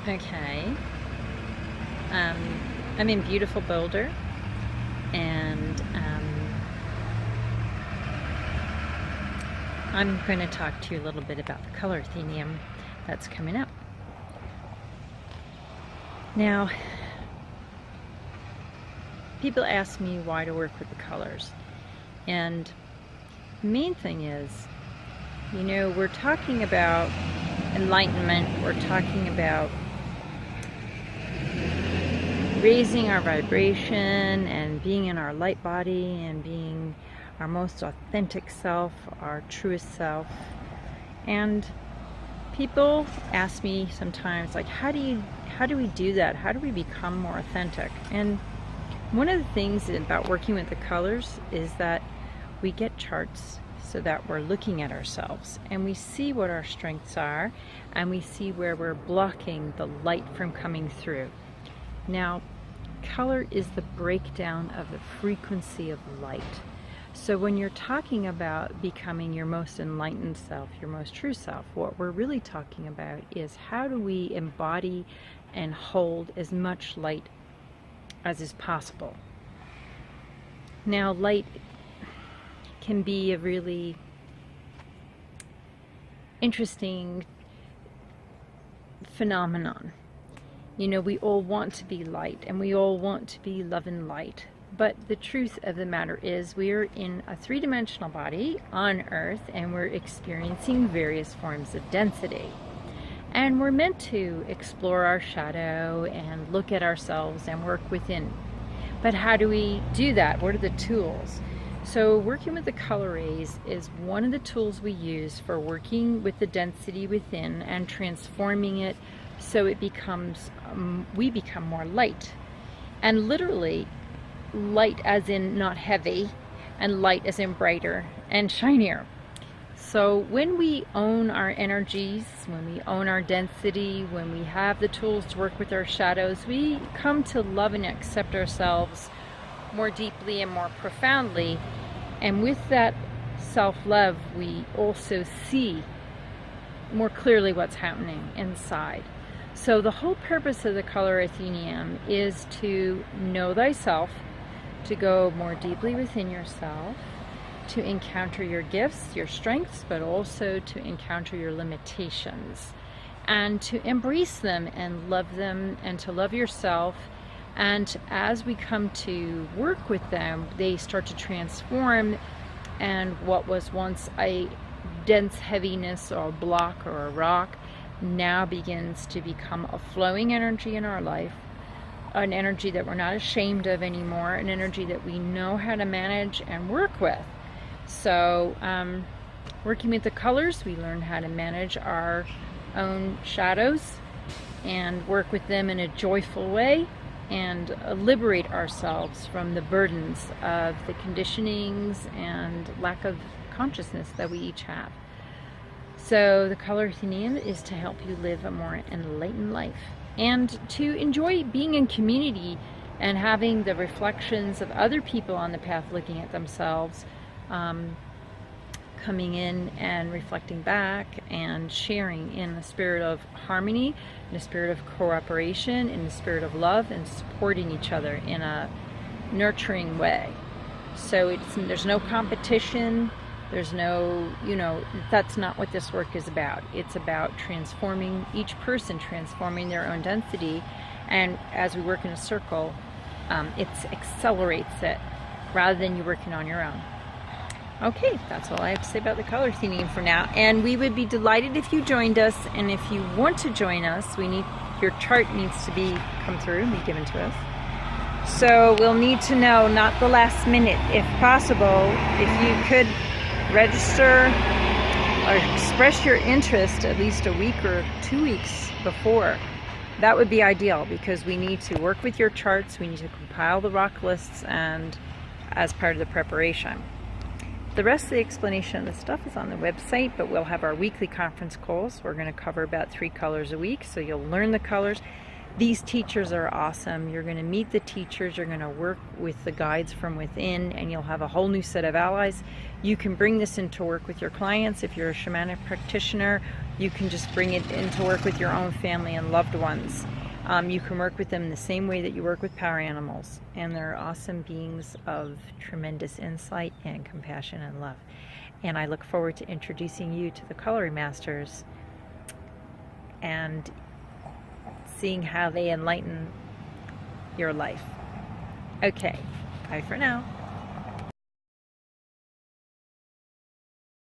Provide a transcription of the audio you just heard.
Okay. I'm in beautiful Boulder, and I'm going to talk to you a little bit about the color Athenaeum that's coming up. Now, people ask me why to work with the colors, and the main thing is, you know, we're talking about enlightenment, we're talking about raising our vibration and being in our light body and being our most authentic self, our truest self. And people ask me sometimes, like, how do we do that? How do we become more authentic? And one of the things about working with the colors is that we get charts so that we're looking at ourselves and we see what our strengths are, and we see where we're blocking the light from coming through. Now, color is the breakdown of the frequency of light. So when you're talking about becoming your most enlightened self, your most true self, what we're really talking about is how do we embody and hold as much light as is possible. Now, light can be a really interesting phenomenon. You know, we all want to be light and we all want to be love and light. But the truth of the matter is we are in a three-dimensional body on Earth, and we're experiencing various forms of density. And we're meant to explore our shadow and look at ourselves and work within. But how do we do that? What are the tools? So working with the color rays is one of the tools we use for working with the density within and transforming it so it becomes, we become more light. And literally, light as in not heavy, and light as in brighter and shinier. So when we own our energies, when we own our density, when we have the tools to work with our shadows, we come to love and accept ourselves more deeply and more profoundly. And with that self-love, we also see more clearly what's happening inside. So the whole purpose of the color Athenaeum is to know thyself, to go more deeply within yourself, to encounter your gifts, your strengths, but also to encounter your limitations, and to embrace them and love them, and to love yourself. And as we come to work with them, they start to transform, and what was once a dense heaviness or a block or a rock now begins to become a flowing energy in our life, an energy that we're not ashamed of anymore, an energy that we know how to manage and work with. So working with the colors, we learn how to manage our own shadows and work with them in a joyful way, and liberate ourselves from the burdens of the conditionings and lack of consciousness that we each have. So the color Athenaeum is to help you live a more enlightened life, and to enjoy being in community and having the reflections of other people on the path looking at themselves, coming in and reflecting back and sharing in the spirit of harmony, in the spirit of cooperation, in the spirit of love, and supporting each other in a nurturing way. So there's no competition. There's no, that's not what this work is about. It's about transforming each person, transforming their own density. And as we work in a circle, it accelerates it rather than you working on your own. Okay, that's all I have to say about the color Athenaeum for now. And we would be delighted if you joined us. And if you want to join us, your chart needs to come through and be given to us. So we'll need to know, not the last minute, if possible, if you could register or express your interest at least a week or 2 weeks before. That would be ideal, because we need to work with your charts, we need to compile the rock lists, and as part of the preparation. The rest of the explanation of the stuff is on the website, but we'll have our weekly conference calls. We're going to cover about 3 colors a week, so you'll learn the colors. These teachers are awesome. You're going to meet the teachers, you're going to work with the guides from within, and you'll have a whole new set of allies. You can bring this into work with your clients. If you're a shamanic practitioner, you can just bring it into work with your own family and loved ones. You can work with them the same way that you work with power animals, and they're awesome beings of tremendous insight and compassion and love. And I look forward to introducing you to the Coloring Masters and seeing how they enlighten your life. Okay, bye for now.